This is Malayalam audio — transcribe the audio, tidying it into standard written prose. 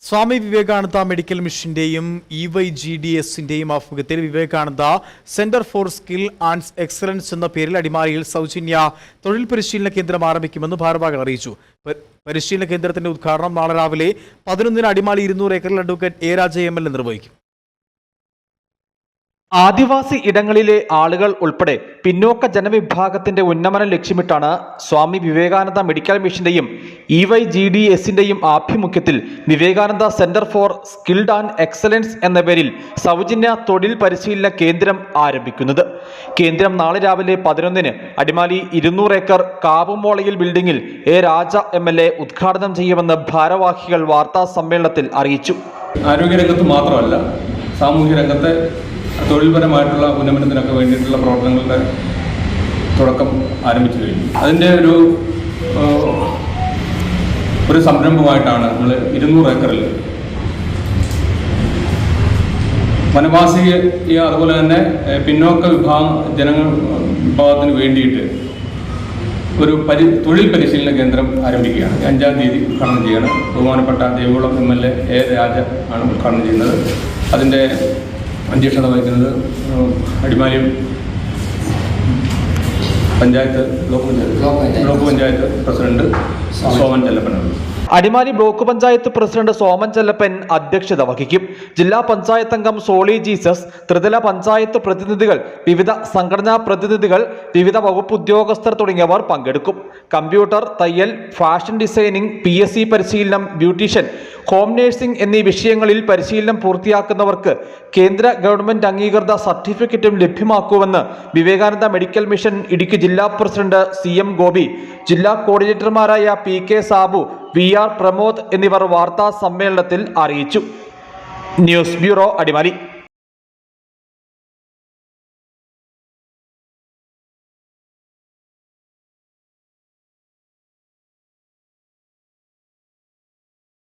സ്വാമി വിവേകാനന്ദ മെഡിക്കൽ മിഷന്റെയും EYGDSന്റെയും ആഭിമുഖ്യത്തിൽ Vivekananda centre for skill and excellence എന്ന പേരിൽ അടിമാലിയിൽ സൗജന്യ തൊഴിൽ പരിശീലന കേന്ദ്രം ആരംഭിക്കുമെന്ന് ഭാരവാഹികൾ അറിയിച്ചു. പരിശീലന കേന്ദ്രത്തിന്റെ ഉദ്ഘാടനം നാളെ രാവിലെ 11-ന് അടിമാലി 200 ഏക്കറിൽ അഡ്വക്കേറ്റ് എ രാജ MLA നിർവഹിക്കും. ആദിവാസി ഇടങ്ങളിലെ ആളുകൾ ഉൾപ്പെടെ പിന്നോക്ക ജനവിഭാഗത്തിന്റെ ഉന്നമനം ലക്ഷ്യമിട്ടാണ് സ്വാമി വിവേകാനന്ദ മെഡിക്കൽ മിഷന്റെയും EYGDSന്റെയും ആഭിമുഖ്യത്തിൽ Vivekananda centre for skilled and excellence എന്ന പേരിൽ സൗജന്യ തൊഴിൽ പരിശീലന കേന്ദ്രം ആരംഭിക്കുന്നത്. കേന്ദ്രം നാളെ രാവിലെ 11-ന് അടിമാലി 200 ഏക്കർ കാവുമോളയിൽ ബിൽഡിംഗിൽ എ രാജ MLA ഉദ്ഘാടനം ചെയ്യുമെന്ന് ഭാരവാഹികൾ വാർത്താ സമ്മേളനത്തിൽ അറിയിച്ചു. ആരോഗ്യരംഗത്ത് മാത്രമല്ല, സാമൂഹ്യ രംഗത്തെ തൊഴിൽപരമായിട്ടുള്ള ഉന്നമനത്തിനൊക്കെ വേണ്ടിയിട്ടുള്ള പ്രവർത്തനങ്ങളുടെ തുടക്കം ആരംഭിച്ചു കഴിഞ്ഞു. അതിൻ്റെ ഒരു സംരംഭമായിട്ടാണ് നമ്മൾ 200 ഏക്കറിൽ വനവാസി അതുപോലെ തന്നെ പിന്നോക്ക വിഭാഗത്തിന് വേണ്ടിയിട്ട് ഒരു തൊഴിൽ പരിശീലന കേന്ദ്രം ആരംഭിക്കുകയാണ്. 5-ാം തീയതി ഉദ്ഘാടനം ചെയ്യണം. ബഹുമാനപ്പെട്ട ദേവികുളം MLA എ രാജ ആണ് ഉദ്ഘാടനം ചെയ്യുന്നത്. അതിൻ്റെ അധ്യക്ഷത വഹിക്കുന്നത് അടിമാലി ബ്ലോക്ക് പഞ്ചായത്ത് പ്രസിഡന്റ് സോമൻ ചെല്ലപ്പനാണ്. അടിമാലി ബ്ലോക്ക് പഞ്ചായത്ത് പ്രസിഡന്റ് സോമൻ ചെല്ലപ്പൻ അധ്യക്ഷത വഹിക്കും. ജില്ലാ പഞ്ചായത്ത് അംഗം സോളി ജീസസ്, ത്രിതല പഞ്ചായത്ത് പ്രതിനിധികൾ, വിവിധ സംഘടനാ പ്രതിനിധികൾ, വിവിധ വകുപ്പ് ഉദ്യോഗസ്ഥർ തുടങ്ങിയവർ പങ്കെടുക്കും. കമ്പ്യൂട്ടർ, തയ്യൽ, ഫാഷൻ ഡിസൈനിങ്, PSC പരിശീലനം, ബ്യൂട്ടീഷ്യൻ, ഹോം നഴ്സിംഗ് എന്നീ വിഷയങ്ങളിൽ പരിശീലനം പൂർത്തിയാക്കുന്നവർക്ക് കേന്ദ്ര ഗവൺമെന്റ് അംഗീകൃത സർട്ടിഫിക്കറ്റും ലഭ്യമാക്കുമെന്ന് വിവേകാനന്ദ മെഡിക്കൽ മിഷൻ ഇടുക്കി ജില്ലാ പ്രസിഡന്റ് CM ഗോപി, ജില്ലാ കോർഡിനേറ്റർമാരായ PK സാബു, VR പ്രമോദ് എന്നിവർ വാർത്താ സമ്മേളനത്തിൽ അറിയിച്ചു. News bureau, Adimali.